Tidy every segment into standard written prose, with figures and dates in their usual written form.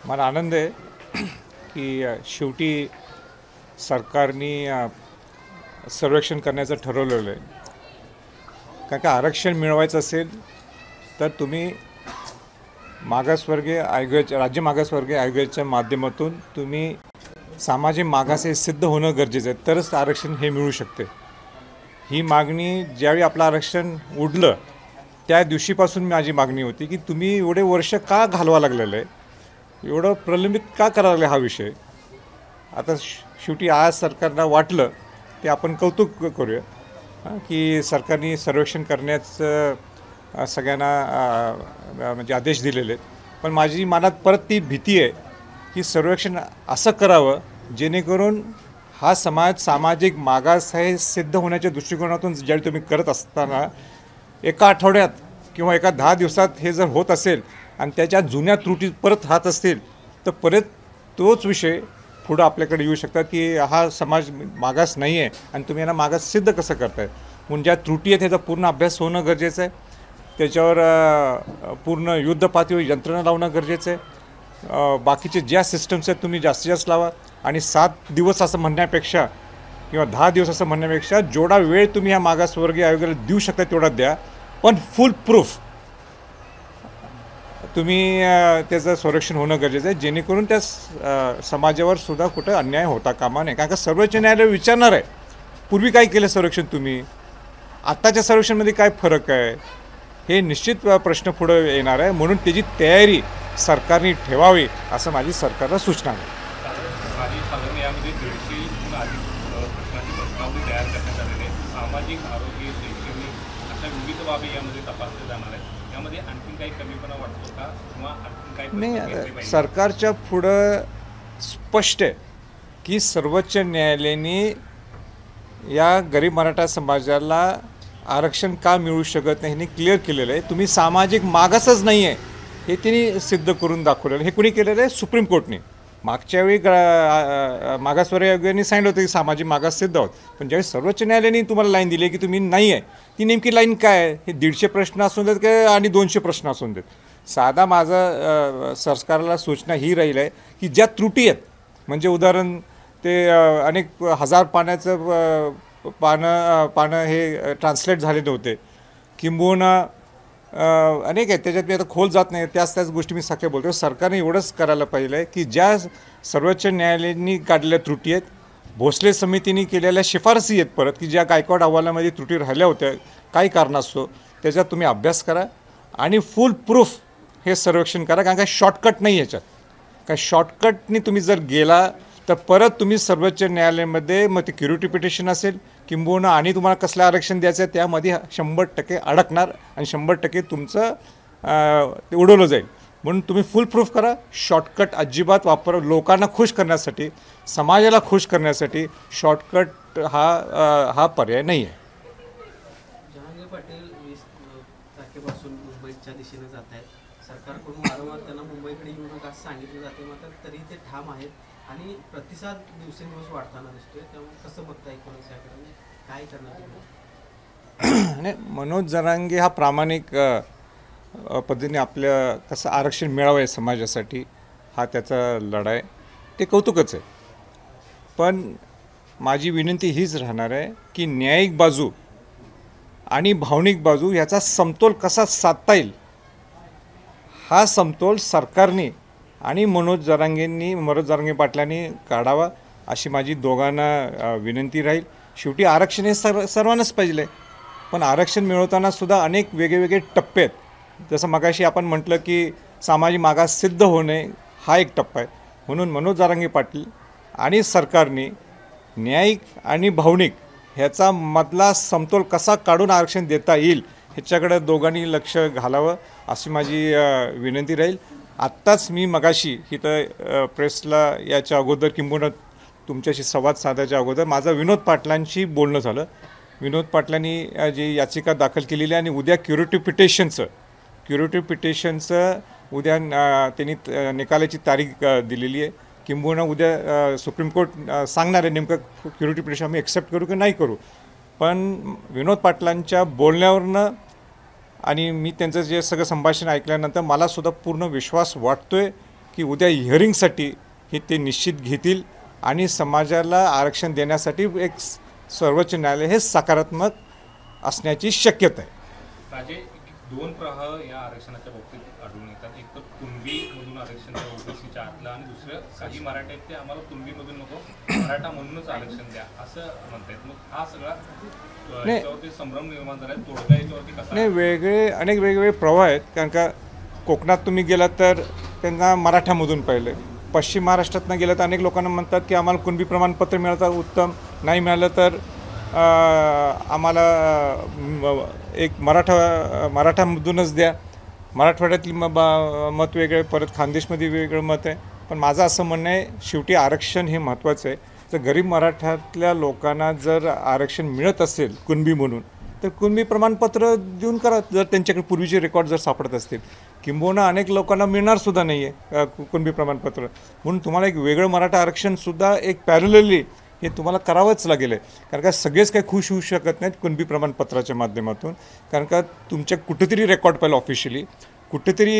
मला आनंद आहे की शेवटी सरकारने सर्वेक्षण करण्याचं ठरवलेलं आहे. कारण का आरक्षण मिळवायचं असेल तर तुम्ही मागासवर्गीय आयोगाच्या राज्य मागासवर्गीय आयोगाच्या माध्यमातून तुम्ही सामाजिक मागास हे सिद्ध होणं गरजेचं आहे, तरच आरक्षण हे मिळू शकते. ही मागणी ज्यावेळी आपलं आरक्षण उडलं त्या दिवशीपासून माझी मागणी होती की तुम्ही एवढे वर्ष का घालवा लागलेलं आहे, एवढं प्रलंबित का करायला लागलं हा विषय. आता शेवटी आज सरकारला वाटलं ते आपण कौतुक करूया की सरकारने सर्वेक्षण करण्याचं सगळ्यांना म्हणजे आदेश दिलेले आहेत. पण माझी मनात परत ती भीती आहे की सर्वेक्षण असं करावं जेणेकरून हा समाज सामाजिक मागास हे सिद्ध होण्याच्या दृष्टिकोनातून ज्यावेळी तुम्ही करत असताना एका आठवड्यात किंवा एका 10 दिवसात हे जर होत असेल आणि त्याच्या जुन्या त्रुटी परत राहत असतील तर परत तोच विषय पुढं आपल्याकडे येऊ शकतात की हा समाज मागास नाही आहे आणि तुम्ही यांना मागास सिद्ध कसं करताय. म्हणून ज्या त्रुटी आहेत त्याचा पूर्ण अभ्यास होणं गरजेचं आहे. त्याच्यावर पूर्ण युद्धपातळीवर यंत्रणा लावणं गरजेचं आहे. बाकीचे ज्या सिस्टम्स आहेत तुम्ही जास्तीत जास्त लावा आणि 7 दिवस असं म्हणण्यापेक्षा किंवा 10 दिवस असं म्हणण्यापेक्षा जेवढा वेळ तुम्ही ह्या मागासवर्गीय आयोगाला देऊ शकता तेवढा द्या, पण फुल प्रूफ तुम्ही त्याचं संरक्षण होणं गरजेचं आहे जेणेकरून त्या समाजावर सुद्धा कुठं अन्याय होता कामा नये. कारण का सर्वोच्च न्यायालय विचारणार आहे पूर्वी काय केलं संरक्षण, तुम्ही आत्ताच्या संरक्षणमध्ये काय फरक आहे, हे निश्चित प्रश्न पुढे येणार आहे. म्हणून त्याची तयारी सरकारने ठेवावी असं माझी सरकारला सूचना आहे. सामाजिक आरोग्य शैक्षणिक अशा विविध बाबी यामध्ये तपासले जाणार आहेत. यामध्ये आणखी काही कमीपणा वाटतो का किंवा आणखी काही नाही, सरकारच्या पुढं स्पष्ट आहे की सर्वोच्च न्यायालयाने या गरीब मराठा समाजाला आरक्षण का मिळू शकत नाही हे क्लिअर केलेलं आहे. तुम्ही सामाजिक मागासच नाही आहे हे त्यांनी सिद्ध करून दाखवलेलं. हे कुणी केलेलं आहे? सुप्रीम कोर्टने. मागच्या वेळी मागासवर्गीय आयोगाने सांगितलं होतं की सामाजिक मागास सिद्ध आहोत, पण ज्यावेळी सर्वोच्च न्यायालयाने तुम्हाला लाईन दिली की तुम्ही नाही आहे, ती नेमकी लाईन काय आहे? हे 150 प्रश्न असून देत काय आणि 200 प्रश्न असून देत. साधा माझं सरकारला सूचना ही राहील आहे की ज्या त्रुटी आहेत, म्हणजे उदाहरण ते अनेक हजार पाण्याचं पानं हे ट्रान्सलेट झाले नव्हते, किंबहुना अनेक आहेत त्याच्यात मी आता खोल जात नाही, त्याच गोष्टी मी सगळ्या बोलतो. सरकारने एवढंच करायला पाहिजे आहे की ज्या सर्वोच्च न्यायालयाने काढलेल्या त्रुटी आहेत, भोसले समितीने केलेल्या शिफारसी आहेत परत की ज्या गायकवाड अहवालामध्ये त्रुटी राहिल्या होत्या काही कारणास्तव, त्याच्यात तुम्ही अभ्यास करा आणि फुल प्रूफ हे सर्वेक्षण करा. कारण काय शॉर्टकट नाही याच्यात. काय शॉर्टकटनी तुम्ही जर गेला तर परत तुम्ही सर्वोच्च न्यायालयामध्ये मग ते क्युरिटी पिटिशन असेल किंबहुना आणि तुम्हाला कसलं आरक्षण द्यायचं आहे त्यामध्ये 100% अडकणार आणि 100% तुमचं ते उडवलं जाईल. म्हणून तुम्ही फुल प्रूफ करा. शॉर्टकट अजिबात वापर लोकांना खुश करण्यासाठी, समाजाला खुश करण्यासाठी शॉर्टकट हा पर्याय नाही आहे. जहांगीर पाटील 20 तारखेपासून मुंबईच्या दिशेने जात आहेत. सरकारकडून वारंवार त्यांना मुंबईकडे येऊ नका असं सांगितलं जाते, मात्र तरी ते ठाम आहेत आणि प्रतिसाद दिवसेंदिवस वाढताना दिसतोय. त्यामुळे कसं बघता एकूणच याकडे काय करणार? नाही, मनोज जरांगे हा प्रामाणिक पद्धतीने आपल्या कसं आरक्षण मिळावं आहे समाजासाठी हा त्याचा लढा आहे, ते कौतुकच आहे. पण माझी विनंती हीच राहणार आहे की न्यायिक बाजू आणि भावनिक बाजू याचा समतोल कसा साधता येईल, हा समतोल सरकारने आणि मनोज जरांगे पाटलांनी काढावा अशी माझी दोघांना विनंती राहील. शेवटी आरक्षण हे सर्वांनाच पाहिजे, पण आरक्षण मिळवतानासुद्धा अनेक वेगवेगळे टप्पे आहेत. जसं मगाशी आपण म्हटलं की सामाजिक मागास सिद्ध होणे हा एक टप्पा आहे. म्हणून मनोज जरांगे पाटील आणि सरकारने न्यायिक आणि भावनिक ह्याचा मधला समतोल कसा काढून आरक्षण देता येईल ह्याच्याकडे दोघांनी लक्ष घालावं अशी माझी विनंती राहील. आत्ताच मी मगाशी इथं प्रेसला याच्या अगोदर किंबहुना तुमच्याशी संवाद साधायच्या अगोदर माझं विनोद पाटलांशी बोलणं झालं. विनोद पाटलांनी जी याचिका दाखल केलेली आहे आणि उद्या क्युरेटिव्ह पिटिशनचं उद्या त्यांनी निकालाची तारीख दिलेली आहे. किंबहुना उद्या सुप्रीम कोर्ट सांगणार आहे नेमकं क्युरेटिव्ह पिटिशन आम्ही एक्सेप्ट करू की नाही करू. पण विनोद पाटलांच्या बोलण्यावरनं आणि मी त्यांचं जे सगळं संभाषण ऐकल्यानंतर मलासुद्धा पूर्ण विश्वास वाटतो आहे की उद्या हिअरिंगसाठी हे ते निश्चित घेतील आणि समाजाला आरक्षण देण्यासाठी एक सर्वोच्च न्यायालय हे सकारात्मक असण्याची शक्यता आहे. राजे, दोन प्रवाह या आरक्षणाच्या बाबतीत आढळून येतात. एक तर कुणबीमधून आरक्षण द्या ओबीसीच्या आतलं, आणि दुसरं काही मराठा आहेत ते आम्हाला कुणबीमधून नको, मराठा म्हणूनच आरक्षण द्या असं म्हणतायत. मग हा सगळा याच्यावरती संभ्रम निर्माण झाला आहे. तोडगा याच्यावरती कसा? नाही, अनेक वेगवेगळे प्रवाह आहेत. कारण का कोकणात तुम्ही गेलात तर त्यांना मराठामधून पाहिलं, पश्चिम महाराष्ट्रातनं गेलं तर अनेक लोकांना म्हणतात की आम्हाला कुणबी प्रमाणपत्र मिळालं तर उत्तम, नाही मिळालं तर आम्हाला एक मराठामधूनच द्या. मराठवाड्यातली मत वेगळे, परत खानदेशमध्ये वेगळं मत आहे. पण माझं असं म्हणणं आहे, शेवटी आरक्षण हे महत्त्वाचं आहे. तर गरीब मराठ्यातल्या लोकांना जर आरक्षण मिळत असेल कुणबी म्हणून, तर कुणबी प्रमाणपत्र देऊन करा, जर त्यांच्याकडे पूर्वीचे रेकॉर्ड जर सापडत असतील. किंबहुना अनेक लोकांना मिळणारसुद्धा नाही आहे कुणबी प्रमाणपत्र, म्हणून तुम्हाला एक वेगळं मराठा आरक्षणसुद्धा एक पॅरलली हे तुम्हाला करावंच लागेल आहे. कारण का सगळेच काही खुश होऊ शकत नाहीत कुणबी प्रमाणपत्राच्या माध्यमातून. कारण का तुमच्या कुठेतरी रेकॉर्ड पाहिलं, ऑफिशियली कुठेतरी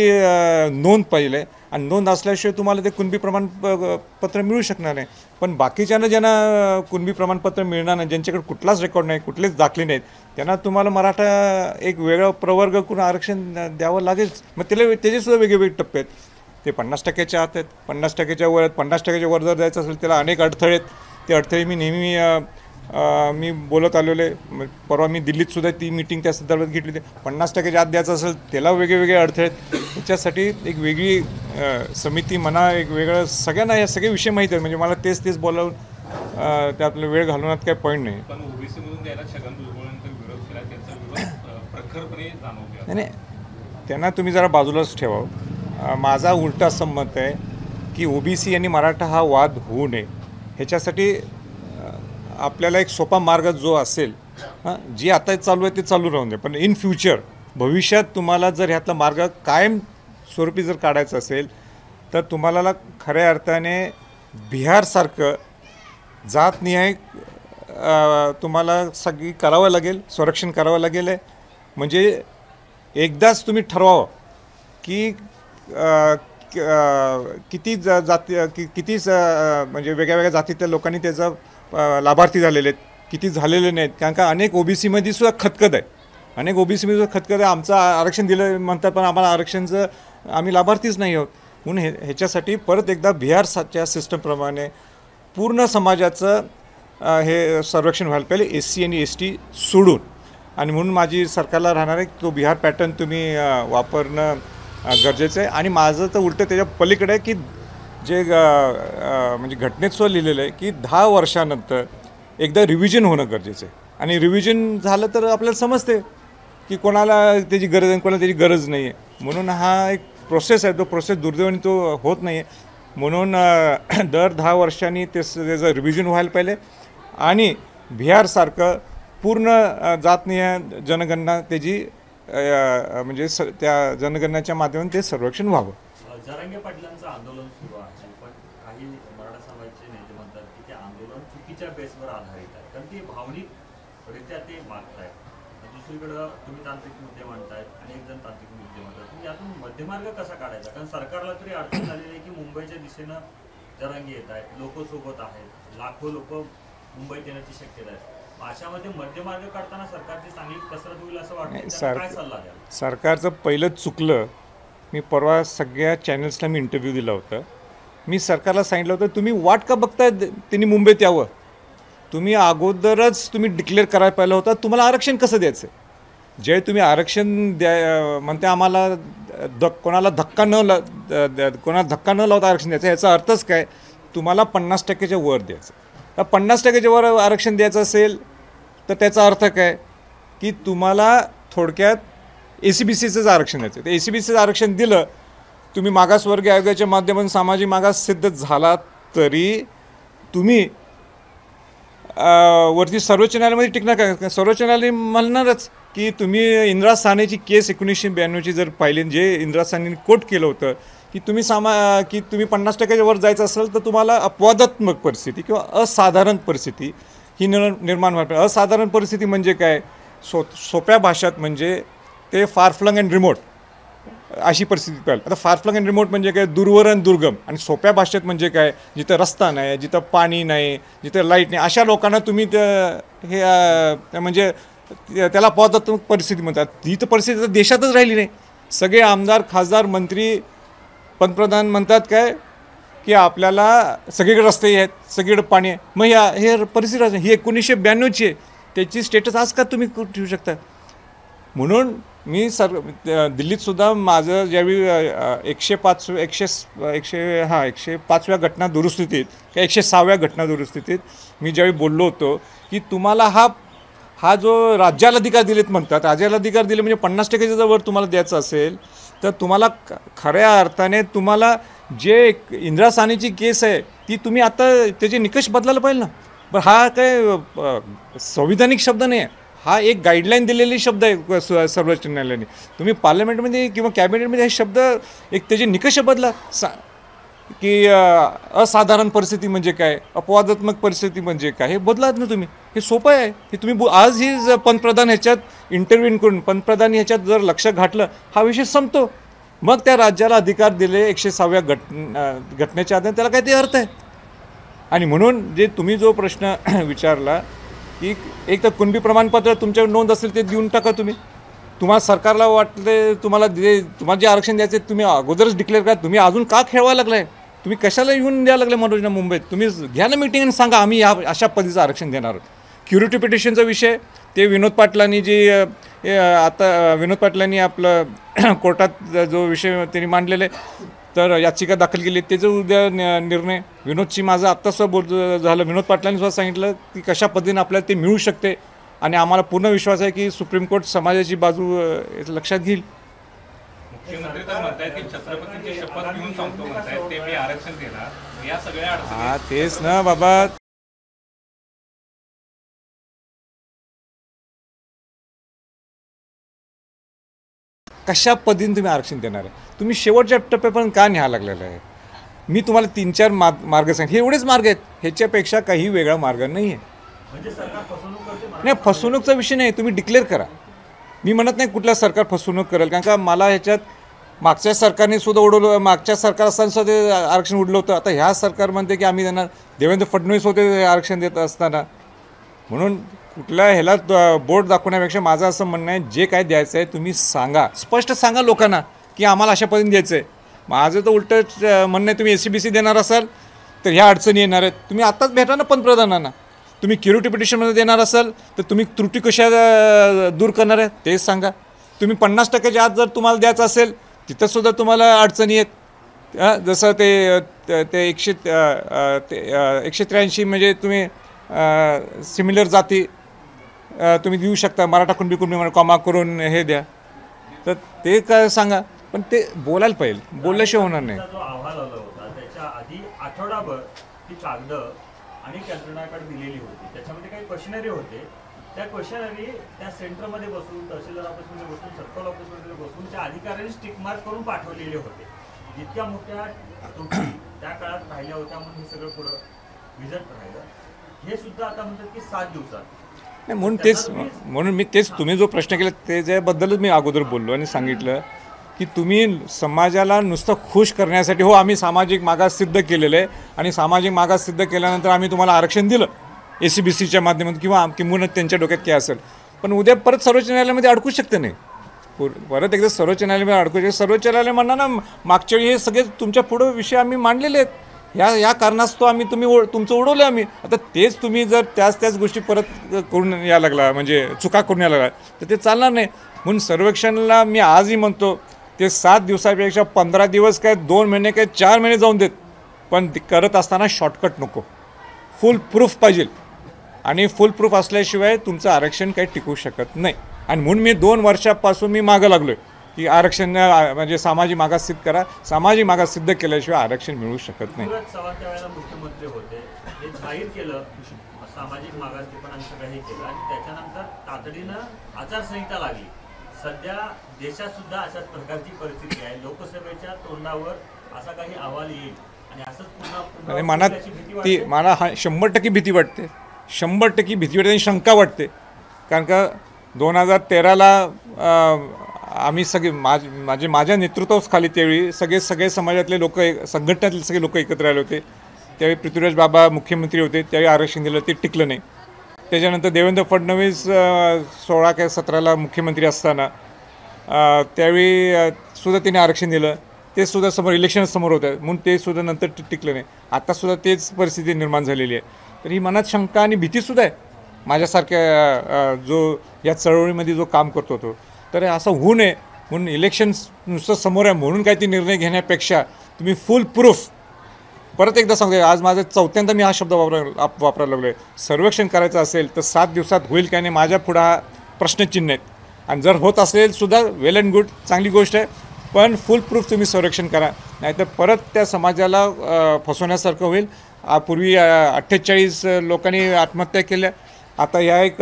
नोंद पाहिलं आहे, आणि नोंद असल्याशिवाय तुम्हाला ते कुणबी प्रमाणपत्र मिळू शकणार नाही. पण बाकीच्यांना ज्यांना कुणबी प्रमाणपत्र मिळणार नाही, ज्यांच्याकडे कुठलाच रेकॉर्ड नाही, कुठलेच दाखले नाहीत, त्यांना तुम्हाला मराठा एक वेगळा प्रवर्ग करून आरक्षण द्यावं लागेल. मग त्याचेसुद्धा वेगवेगळे टप्पे आहेत. ते 50% आत आहेत, 50% वर आहेत. 50% वर जर जायचं असेल त्याला अनेक अडथळे आहेत. ते अडथळे मी नेहमी मी बोलत आलेलो आहे. परवा मी दिल्लीतसुद्धा ती मीटिंग त्या संदर्भात घेतली होती. 50% आत द्यायचं असेल त्याला वेगवेगळे अडथळे आहेत. त्याच्यासाठी एक वेगळी समिती म्हणा, एक वेगळं, सगळ्यांना या सगळे विषय माहीत आहेत. म्हणजे मला तेच बोलावून त्यातला वेळ घालवण्यात काही पॉईंट नाही. पण ओबीसीमधून द्यायला छगन भुजबळांनी विरोध केला, त्यांचा विरोध प्रखरपणे जाणवतो. नाही, त्यांना तुम्ही जरा बाजूलाच ठेवा. माझा उलटा असं मत आहे की ओबीसी आणि मराठा हा वाद होऊ नये. ह्याच्यासाठी आपल्याला एक सोपा मार्ग जो असेल, जी आता चालू आहे ते चालू राहून दे, पण इन फ्युचर भविष्यात तुम्हाला जर ह्यातला मार्ग कायम स्वरूपी जर काढायचा असेल तर तुम्हाला खऱ्या अर्थाने बिहारसारखं जातनिहाय तुम्हाला सगळी करावं लागेल, संरक्षण करावं लागेल आहे. म्हणजे एकदाच तुम्ही ठरवावं की किती किती म्हणजे वेगळ्या जातीतल्या लोकांनी त्याचा लाभार्थी झालेले आहेत, किती झालेले नाहीत. कारण का अनेक ओबीसीमध्ये सुद्धा खतखत आहे, अनेक ओबीसीमध्ये सुद्धा खतखत आहे. आमचं आरक्षण दिलं म्हणतात, पण आम्हाला आरक्षणचं आम्ही लाभार्थीच नाही आहोत. म्हणून ह्याच्यासाठी परत एकदा बिहारच्या सिस्टमप्रमाणे पूर्ण समाजाचं हे संरक्षण व्हायला पाहिजे, SC आणि ST सोडून. आणि म्हणून माझी सरकारला राहणार आहे तो बिहार पॅटर्न तुम्ही वापरणं गरजेचं आहे. आणि माझं तर उलटं त्याच्या पलीकडे आहे की जे म्हणजे घटनेत सुद्धा लिहिलेलं आहे की 10 वर्षानंतर एकदा रिव्हिजन होणं गरजेचं आहे. आणि रिव्हिजन झालं तर आपल्याला समजते की कोणाला त्याची गरज आहे, कोणाला त्याची गरज नाही आहे. म्हणून हा एक प्रोसेस आहे, तो प्रोसेस दुर्दैवाने तो होत नाही आहे. म्हणून दर 10 वर्षांनी त्याचं रिव्हिजन व्हायला पाहिजे. आणि बिहारसारखं पूर्ण जातनीय जनगणना त्याची म्हणजे त्या जनगणनेच्या माध्यमातून ते संरक्षण व्हावं. जरांगे पाटलांचं आंदोलन सुरू आहे, पण काही मराठा समाजाचे नेते म्हणतात की ते आंदोलन चुकीच्या बेसवर आधारित आहे, कारण ते भावनिकरित्या ते मागत आहेत. दुसरीकडं तुम्ही तांत्रिक मुद्दे म्हणतायत, अनेक जण तांत्रिक मुद्दे म्हणतात. तुम्ही यातून मध्यमार्ग कसा काढायचा? कारण सरकारला तरी अडचण झालेली आहे की मुंबईच्या दिशेनं जरांगे येत आहेत, लोक सोबत आहेत, लाखो लोक मुंबईत येण्याची शक्यता आहे. अशामध्ये मध्यमार्ग काढताना सरकारची चांगली कसरत होईल असं वाटतं. काय सल्ला द्याल? सरकारचं पहिलंच चुकलं. मी परवा सगळ्या चॅनल्सला मी इंटरव्ह्यू दिला होता. मी सरकारला सांगितलं होतं, तुम्ही वाट का बघताय त्यांनी मुंबईत यावं? तुम्ही अगोदरच तुम्ही डिक्लेअर करायला पाहिलं होतं तुम्हाला आरक्षण कसं द्यायचं. जे तुम्ही आरक्षण म्हणते आम्हाला कोणाला धक्का न लावता आरक्षण द्यायचं, याचा अर्थच काय? तुम्हाला 50%च्या वर द्यायचं. तर 50%च्या वर आरक्षण द्यायचं असेल तर त्याचा अर्थ काय की तुम्हाला थोडक्यात ACBCचंच आरक्षण द्यायचं. तर ACBCचं आरक्षण दिलं, तुम्ही मागासवर्गीय आयोगाच्या माध्यमातून सामाजिक मागास सिद्ध झाला तरी तुम्ही वरती सर्वोच्च न्यायालयामध्ये टिकणार काय? सर्वोच्च न्यायालय म्हणणारच की तुम्ही इंदिरा सानेची केस 1992ची जर पाहिली, जे इंदिरा सानेने कोट केलं होतं की तुम्ही की तुम्ही 50%च्या वर जायचं असेल तर तुम्हाला अपवादात्मक परिस्थिती किंवा असाधारण परिस्थिती ही निर्माण व्हायला पाहिजे. असाधारण परिस्थिती म्हणजे काय? सोप्या भाषेत म्हणजे ते फार फ्लंग अँड रिमोट अशी परिस्थिती पाहिजे. आता फार फ्लंग अँड रिमोट म्हणजे काय, दूरवर आणि दुर्गम, आणि सोप्या भाषेत म्हणजे काय, जिथं रस्ता नाही, जिथं पाणी नाही, जिथं लाईट नाही, अशा लोकांना तुम्ही म्हणजे त्याला अपवादात्मक परिस्थिती म्हणतात. ती तर परिस्थिती तर देशातच राहिली नाही. सगळे आमदार, खासदार, मंत्री, पंतप्रधान म्हणतात काय की आपल्याला सगळीकडे रस्ते आहेत, सगळीकडे पाणी आहे. मग हे परिस्थिती ही 1992ची आहे, त्याची स्टेटस आज का तुम्ही ठेवू शकता? म्हणून मी दिल्लीतसुद्धा माझं ज्यावेळी 105व्या घटना दुरुस्तीत किंवा 106व्या घटना दुरुस्तीत मी ज्यावेळी बोललो होतो की तुम्हाला हा जो राज्याला अधिकार दिलेत म्हणतात, राज्याला अधिकार दिले म्हणजे 50% जर वर तुम्हाला द्यायचं असेल तर तुम्हाला खऱ्या अर्थाने तुम्हाला जे इंदिरा साहनीची केस आहे ती तुम्ही आता त्याचे निकष बदलायला पाहिजे ना. पण हा काय संविधानिक शब्द नाही आहे, हा एक गाईडलाईन दिलेली शब्द आहे सर्वोच्च न्यायालयाने. तुम्ही पार्लमेंटमध्ये किंवा कॅबिनेटमध्ये हे शब्द एक त्याचे निकष बदला की असाधारण परिस्थिती म्हणजे काय, अपवादात्मक परिस्थिती म्हणजे काय, हे बदलात ना तुम्ही. हे सोपं आहे. हे तुम्ही आज ही पंतप्रधान ह्याच्यात इंटरव्ह्यू करून पंतप्रधान ह्याच्यात जर लक्ष घातलं हा विषय संपतो. मग त्या राज्याला अधिकार दिले 106व्या घटनेच्या आधारे त्याला काहीतरी अर्थ आहे. आणि म्हणून जे तुम्ही जो प्रश्न विचारला की एक तर कुणबी प्रमाणपत्र तुमच्यावर नोंद असेल ते देऊन टाका तुम्ही. तुम्हाला सरकारला वाटले तुम्हाला जे आरक्षण द्यायचे तुम्ही अगोदरच डिक्लेअर करा. तुम्ही अजून का खेळवायला लागलाय? तुम्ही कशाला येऊन द्यायला लागले मनोजना मुंबईत? तुम्ही घ्या ना मीटिंग आणि सांगा आम्ही अशा पद्धतीचं आरक्षण देणार आहोत. क्युरिटी पिटिशनचा विषय ते विनोद पाटलांनी आता विनोद पाटलांनी आपलं कोर्टात जो विषय त्यांनी मांडलेले तर याचिका दाखल केली त्याचं उद्या निर्णय. विनोदची माझं आत्ताच झालं. विनोद पाटलांनी सुद्धा सांगितलं की कशा पद्धतीने आपल्याला ते मिळू शकते आणि आम्हाला पूर्ण विश्वास आहे की सुप्रीम कोर्ट समाजाची बाजू लक्षात घेईल. मुख्यमंत्री तर म्हणतायत की छत्रपतींची शपथ घेऊन सांगतो म्हणतायत ते मी आरक्षण देणार. या सगळ्या अडचणी तेच ना बाबा. कशा पद्धतीने तुम्ही आरक्षण देणार आहे? तुम्ही शेवटच्या टप्प्यापर्यंत का न्यायला लागलेलं आहे? मी तुम्हाला 3-4 मार्ग सांगितले. हे एवढेच मार्ग आहेत, ह्याच्यापेक्षा काही वेगळा मार्ग नाही आहे. म्हणजे सरकार फसवणूक करते. नाही, फसवणूकचा विषय नाही. तुम्ही डिक्लेअर करा. मी म्हणत नाही कुठल्या सरकार फसवणूक करेल, कारण का मला ह्याच्यात मागच्या सरकारने सुद्धा उडवलं, मागच्या सरकार असताना सुद्धा ते आरक्षण उडलं होतं. आता ह्या सरकार म्हणते की आम्ही देणार. देवेंद्र फडणवीस होते आरक्षण देत असताना. म्हणून कुठल्या ह्याला बोर्ड दाखवण्यापेक्षा माझं असं म्हणणं आहे जे काय द्यायचं आहे तुम्ही सांगा, स्पष्ट सांगा लोकांना की आम्हाला अशा पद्धतीने द्यायचं आहे. माझं तर उलटं म्हणणं आहे तुम्ही SCBC देणार असाल तर ह्या अडचणी येणार आहेत. तुम्ही आत्ताच भेटा ना पंतप्रधानांना. तुम्ही क्युरिटी पिटिशनमध्ये देणार असाल तर तुम्ही त्रुटी कशा दूर करणार आहे तेच सांगा. तुम्ही 50%च्या आत जर तुम्हाला द्यायचं असेल तिथंसुद्धा तुम्हाला अडचणी आहेत. जसं ते 183 म्हणजे तुम्ही सिमिलर जाती तुम्ही देऊ शकता. मराठा कुणबी कॉमा करून हे द्या तर ते काय सांगा. पण ते बोलायला पाहिजे, बोलल्याशिवाय होणार नाही. जो अहवाल आला होता त्याच्या आधी आठवडाभर ती कागद आणि यंत्रणाकडे दिलेली होती. त्याच्यामध्ये काही क्वेश्चनरी होते. त्या क्वेश्चनरी त्या सेंटरमध्ये बसून, तहसीलदार ऑफिसमध्ये बसून, सर्कल ऑफिसमध्ये बसून त्या अधिकाऱ्यांनी स्टिक मार्क करून पाठवलेले होते. इतक्या मोठ्या त्रुटी त्या काळात राहिल्या होत्या म्हणून हे सगळं पुढं विजत राहिलं. हे सुद्धा आता म्हणतात की 7 दिवसात नाही. म्हणून मी तुम्ही जो प्रश्न केला त्याच्याबद्दलच मी अगोदर बोललो आणि सांगितलं की तुम्ही समाजाला नुसतं खुश करण्यासाठी आम्ही सामाजिक मागास सिद्ध केलेलं आहे आणि सामाजिक मागास सिद्ध केल्यानंतर आम्ही तुम्हाला आरक्षण दिलं SCBCच्या माध्यमातून किंवा किंवा त्यांच्या डोक्यात काय असेल. पण उद्या परत सर्वोच्च न्यायालयामध्ये अडकू शकते नाही. परत एकदा सर्वोच्च न्यायालयामध्ये अडकू शकते. सर्वोच्च न्यायालय म्हणणार ना मागच्या वेळी हे सगळे तुमच्या पुढं विषय आम्ही मांडलेले आहेत, या कारणास्तव आम्ही तुमचं उडवलं आम्ही. आता तेच तुम्ही जर त्याच गोष्टी परत करून यायला लागला म्हणजे चुका करून यायला लागला तर ते चालणार नाही. म्हणून सर्वेक्षणाला मी आजही म्हणतो ते 7 दिवसापेक्षा 15 दिवस काय 2 महिने काय 4 महिने जाऊन देत, पण करत असताना शॉर्टकट नको. फुल प्रूफ पाहिजे आणि फुल प्रूफ असल्याशिवाय तुमचं आरक्षण काही टिकू शकत नाही. आणि म्हणून मी 2 वर्षापासून मी मागं लागलो आहे की आरक्षण म्हणजे सामाजिक मागास सिद्ध करा. सामाजिक मागास सिद्ध केल्याशिवाय आरक्षण मिळू शकत नाही. चव्हाणच्या वेळेला मुख्यमंत्री होते, हे जाहीर केलं सामाजिक मागासलेपणाने सगळं हे केलं आणि त्याच्यानंतर तातडीनं आचारसंहिता लागली. सध्या देशात सुद्धा अशाच प्रकारची परिस्थिती आहे. लोकसभेच्या तोंडावर असा काही अहवाल येईल आणि असंच पुन्हा मनात मला 100% भीती वाटते. 100% भीती वाटते आणि शंका वाटते. कारण का 2013ला आम्ही सगळे माझ्या नेतृत्वाखाली त्यावेळी सगळे समाजातले लोक संघटनातले सगळे लोक एकत्र आले होते. त्यावेळी पृथ्वीराज बाबा मुख्यमंत्री होते, त्यावेळी आरक्षण दिलं, ते टिकलं नाही. त्याच्यानंतर देवेंद्र फडणवीस 16 का 17ला मुख्यमंत्री असताना त्यावेळी सुद्धा त्यांनी आरक्षण दिलं, ते सुद्धा समोर इलेक्शन समोर होतं म्हणून ते सुद्धा नंतर टिकलं नाही. आत्तासुद्धा तेच परिस्थिती निर्माण झालेली आहे. तर ही मनात शंका आणि भीतीसुद्धा आहे माझ्यासारख्या जो या चळवळीमध्ये जो काम करतो तो. तर असं होऊ नये म्हणून इलेक्शन नुसतं समोर आहे म्हणून काही ती निर्णय घेण्यापेक्षा तुम्ही फुल प्रूफ, परत एकदा सांगतो, आज माझं 4थ्यांदा मी हा शब्द वापरायला लागलो आहे, सर्वेक्षण करायचं असेल तर 7 दिवसात होईल काय नाही माझ्या पुढं हा प्रश्नचिन्ह आहेत. आणि जर होत असेल सुद्धा वेल अँड गुड, चांगली गोष्ट आहे, पण फुल प्रूफ तुम्ही संरक्षण करा, नाहीतर परत त्या समाजाला फसवण्यासारखं होईल. पूर्वी 48 लोकांनी आत्महत्या केल्या, आता या एक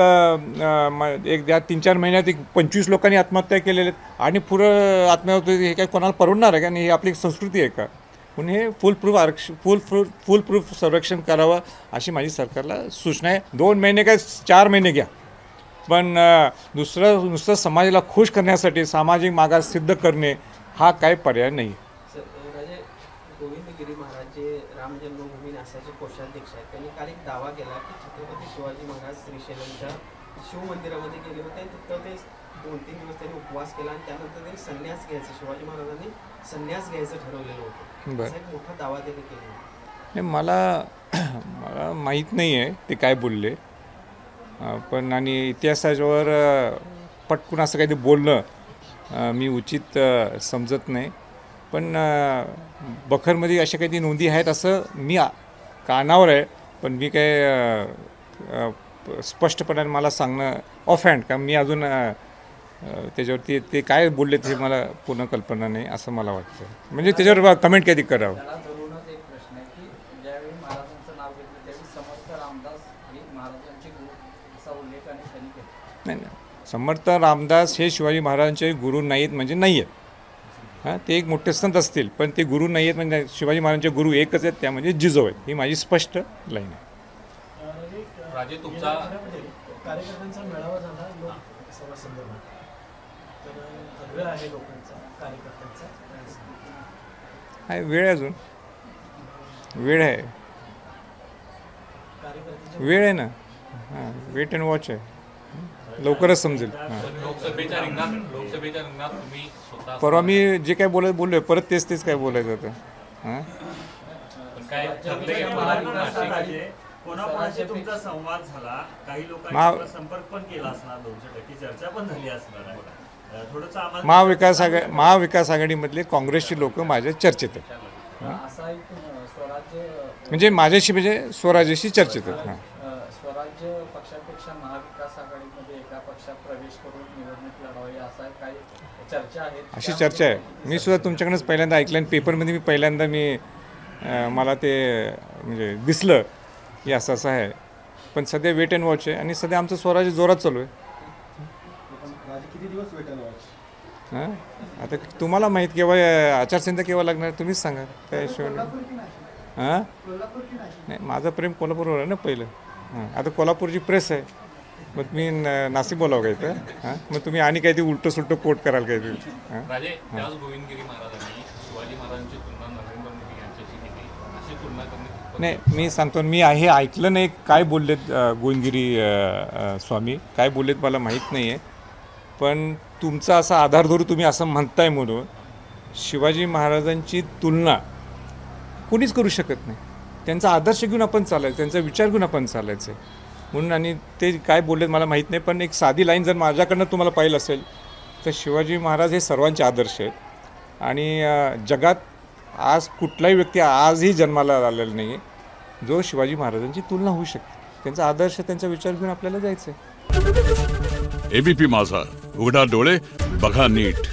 3-4 महिन्यात 25 लोकांनी आत्महत्या केलेल्या आहेत आणि पुढं आत्महत्या होते. हे काय कोणाला परवडणार आहे का? आणि ही आपली संस्कृती आहे का? म्हणून हे फुल प्रूफ संरक्षण करावं अशी माझी सरकारला सूचना आहे. 2 महिने काय 4 महिने घ्या, पण नुसतं समाजाला खुश करण्यासाठी सामाजिक मागास सिद्ध करणे हा काय पर्याय नाही. राजे गोविंदगिरी महाराज जे राम जन्मभूमी न्यासाचे कोषाध्यक्ष आहेत, त्यांनी काल एक दावा केला की छत्रपती शिवाजी महाराज श्रीशैलमच्या शिवमंदिरामध्ये गेले होते, तिथं ते 2-3 दिवस त्यांनी उपवास केला आणि त्यानंतर त्यांनी संन्यास घ्यायचं, शिवाजी महाराजांनी संन्यास घ्यायचं ठरवलेलं होतं. असा एक मोठा दावा त्यांनी केला. नाही, मला माहीत नाही आहे ते काय बोलले, पण आणि इतिहासावर पटकून असं काही बोलणं मी उचित समजत नाही. पण बखरमध्ये अशा काही नोंदी आहेत असं मी कानावर आहे, पण मी काय स्पष्टपणे मला सांगणं ऑफ हँड का मी अजून त्याच्यावरती ते काय बोलले ते मला पूर्ण कल्पना नाही असं मला वाटतं. म्हणजे त्याच्यावर कमेंट कधी करावं. त्याला धरूनच एक प्रश्न आहे की ज्यावेळी महाराजांचं नाव घेतलं त्यावेळी समर्थ रामदास हे महाराजांचे गुरु असा उल्लेख आणि त्यांनी केला. नाही, समर्थ रामदास हे शिवाजी महाराजांचे गुरु नाहीत म्हणजे नाही आहेत. हां, ते एक मोठे संत असतील पण ते गुरु नाही आहेत. म्हणजे शिवाजी महाराजांचे गुरु एकच आहेत, त्या म्हणजे जिजाऊ आहेत. ही माझी स्पष्ट लाईन आहे. राजे, तुमचा कार्यकर्त्यांचा मेळावा झाला लोकसभा संदर्भात, तर आग्रह आहे लोकांचा, कार्यकर्त्यांचा, आहे वेळ आहे, अजून वेळ आहे, वेळ आहे ना. हां, वेट अँड वॉच आहे, लवकरच समजेल. लोकसभेच्या रिंगणात तुम्ही स्वतः परवा मी जे काय बोललोय परत तेच काय बोलायचं होतं. हां, काय ठरले कोणाकोणाशी तुमचा संवाद झाला, काही लोकांनी संपर्क पण केला असणार, 200% चर्चा पण झाली असणार आहे. थोडंसं आम्हाला महाविकास आघाडीमधले काँग्रेसची लोक माझ्या चर्चेत आहेत. असा एक स्वराज्य म्हणजे माझ्याशी म्हणजे स्वराज्याशी चर्चेत आहेत. हां, स्वराज्य पक्षापेक्षा महाविकास आघाडीमध्ये एका पक्षात प्रवेश करून निवडणूक लढवावी असा काही चर्चा आहे. अशी चर्चा आहे. मी सुद्धा तुमच्याकडनंच पहिल्यांदा ऐकलं आणि पेपरमध्ये मी पहिल्यांदा मला ते म्हणजे दिसलं की असं आहे. पण सध्या वेट अँड वॉच आहे आणि सध्या आमचं स्वराज्य जोरात चालू आहे. किती दिवस वेट अँड वॉच? हां, आता तुम्हाला माहीत केव्हा आचारसंहिता केव्हा लागणार तुम्हीच सांगा त्या हिशोबाने. हां, नाही, माझं प्रेम कोल्हापूरवर आहे ना पहिलं. हां, आता कोल्हापूरची प्रेस आहे, मग मी नाशिक बोलावं काय तर. हां, मग तुम्ही आणि काही ते उलटं सुलटं कोट कराल काय ते. हां, राजे, त्याच गोविंदगिरी महाराजांनी शिवाजी महाराजांची तुलना नरेंद्र मोदी यांच्याशी केली, अशी तुलना करणे नाही, मी सांगतो मी हे ऐकलं नाही काय बोललेत गोविंदगिरी स्वामी काय बोललेत मला माहीत नाही आहे. पण तुमचा असा आधार धरून तुम्ही असं म्हणताय म्हणून शिवाजी महाराजांची तुलना कोणीच करू शकत नाही. त्यांचा आदर्श घेऊन आपण चालायचं, त्यांचा विचार घेऊन आपण चालायचं म्हणून. आणि ते काय बोललेत मला माहीत नाही, पण एक साधी लाईन जर माझ्याकडनं तुम्हाला पाहिलं असेल तर शिवाजी महाराज हे सर्वांचे आदर्श आहेत आणि जगात आज कुठलाही व्यक्ती आजही जन्माला आलेला नाही आहे जो शिवाजी महाराजांची तुलना होऊ शकते. त्यांचा आदर्श त्यांचा विचार घेऊन आपल्याला जायचं आहे. एबीपी माझा, उघडा डोळे बघा नीट.